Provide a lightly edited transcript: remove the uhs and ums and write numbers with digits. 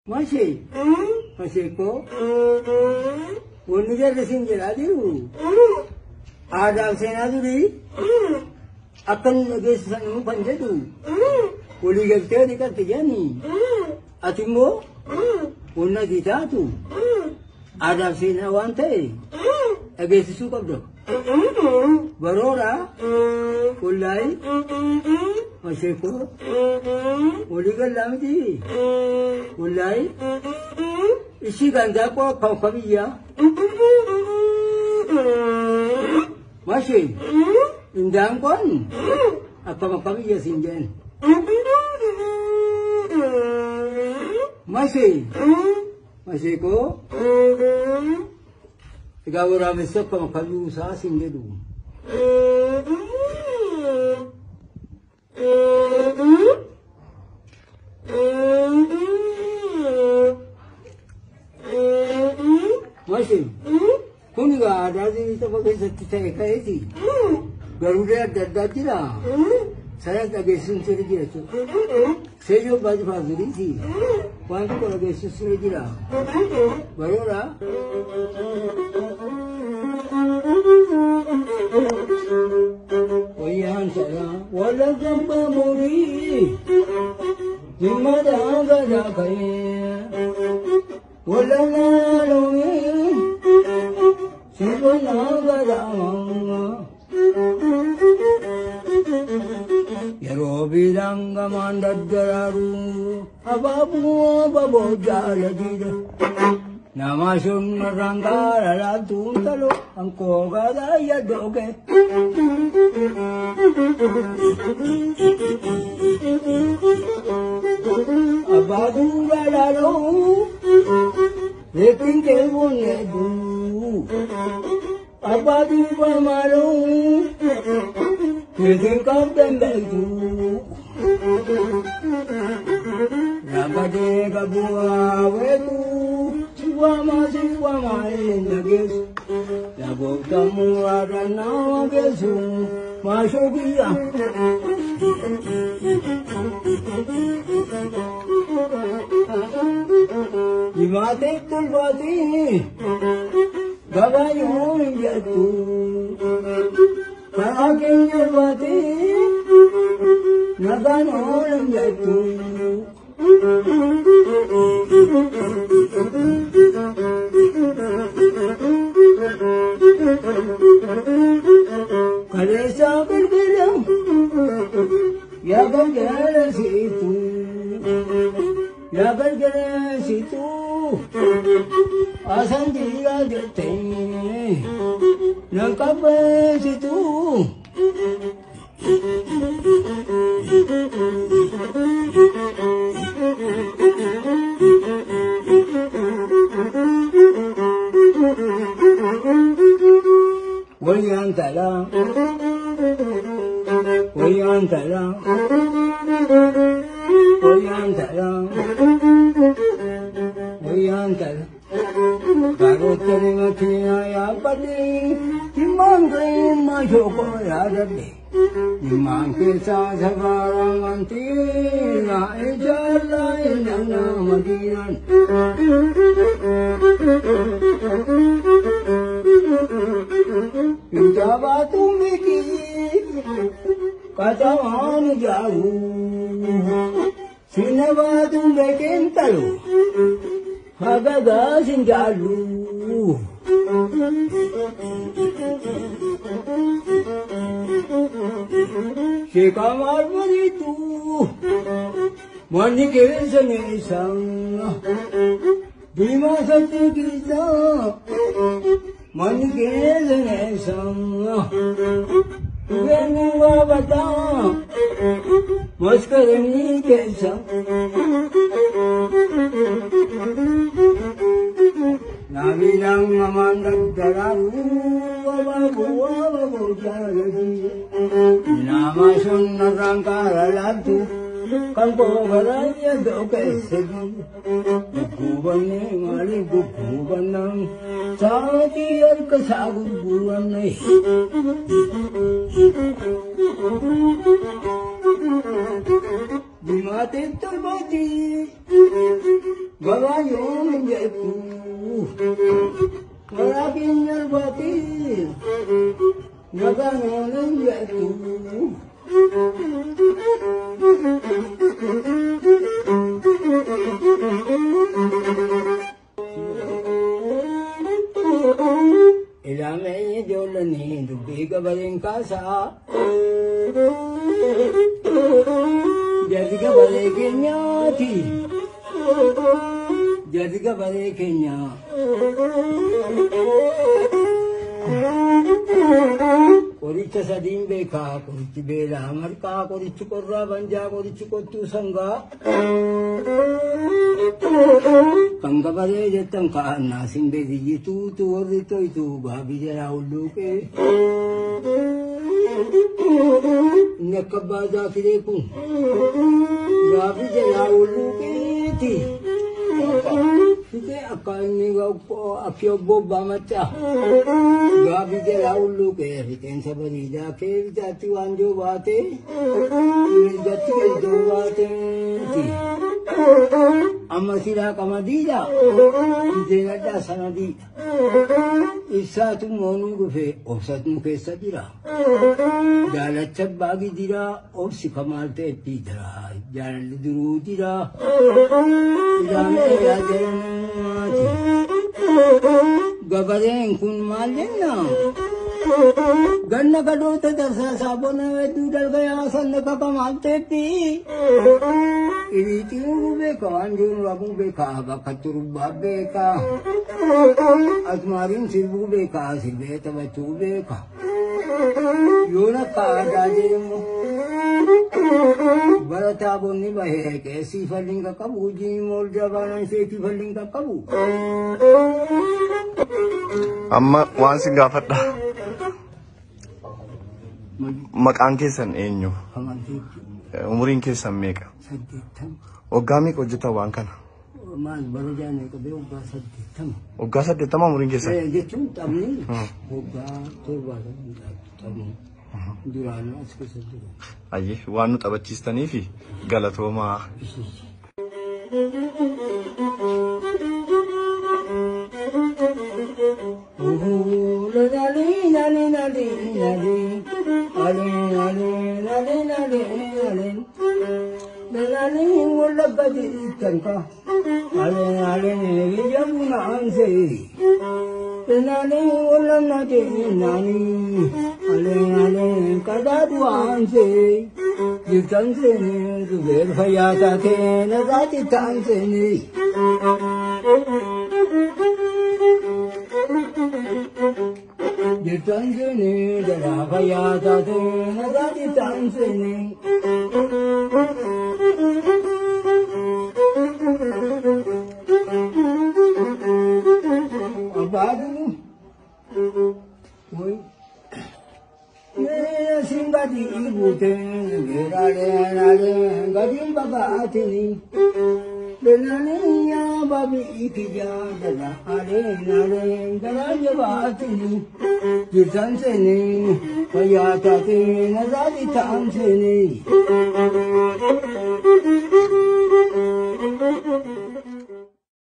ماشي ماشيكو ونجر سنجر أديو آداب سينا دوري أكن نجس سنو بنجدو ولي جلتة ديكار تجاني أتيمو ونا ديتاتو آداب سينا وانتي أجلس سو كبدو برورا ولاي ماشيكو ولي جلامتي ولاي إشي كندا كوا كوكبيا ماشي إندام كون apa كوكبيا سينجن masih ko ikaw ramen sa pamakalusa singedu masih kuniga ada di tempat saya kayak sih garuda ada tidak saya tak gesun sendiri aja saya juga baju baju sih wanita kalau gesun sendiri lah baru lah Oyan saya wala jamba muri dimana gada kaya wala nalungi sibana gada Yaro bilang gamandadararu ababu babo jala dida namasun narangkara latun talo angko gada ya doge ababu galalo lekin kelbonye du ababu pamalo Kau kau tembelu, nabade kabua wetu, suama nagis, nabok tamu ada nagesu, masuk dia. Di mati tulbati, gabayun jatuh. Aking jabati, naganon jatu. Kalesa bergerak, ya bergerak situ, ya bergerak situ. Asan dia jatuh, nangkap situ. Wayantara, wayantara, wayantara, wayantara. Baru terima tiada padi, dimangkai masuk ada deh. Dimangkai sekarang nanti naik jalan yang nama dia. Jabat tumikir, kacauan jauh. Sinabat tumikir talu. Hagaga sinjalu si kamar beritu manikir senesang di masa kita manikir senesang Venga bata maskarani kesang Nabilang mamandagdararu ababu jaladi namasun narangkara latu kanko garaya doke segi gubanne mali gubanang saatiyar kasagur gubanne Dimatiin turbati gabaa yoom hin jedhu waraabiin yarbati nagaan hin jedhu ilaalee ijoollanii dubbii gabaleen kaasaa jadi gabalee keenyaati jadi gabalee keenya qoricha sadiin beekaa qorichi beelaa marqaa qorichi qorraa banjaa qorichi qottuu sangaa kan gabalee jettan kaa'annaa sin beekiyyituu warri toytu gaabii jalaa hulluuqee inni akka baazaa firee kun gaabii jalaa hulluuqeeti fitee akka inni akki obbobbaa machaa gaabii jalaa hulluuqee fixeensa bareedaa kee bitaatti waanjoo baatee mirgatti keejdoo baateeti amma silaa qamadiidha fiteen addaa sanadiidha ibsaatu moonuu dhufe obsatnu keessa jira jaalacha baagi jira obsi kamaal ta'etti jira jaalalli duruu jira ilaamee yaadanaati gabareen kun maal jenna ganna gadoota darsaa saabona hedduu dalgayaa sanna kakamaal ta'etti iriitiin beeka waan jiru rabuu beeka bakka turubbaa beeka asmaariin sirbuu beeka sirbee taphachuu beeka yoon akka aadaa jedhamu barataa bonni bahee qeessii falliin qaqqabu hojii mool jabaanan isheetii falliin qaqqabu. Amma waan sin gaafadha. Maqaan keessan eenyu? Umuriin keessan meeqa? 80. Waggaa meeqa hojjetan waan kana? Maal barajaan qabee waggaa 80. Waggaa 80 umuriin keessan? Jechuun taphni waggaa 70 taphni duraan as keessa jiru. Ayyee waan nu taphachiistanii fi galatoomaa.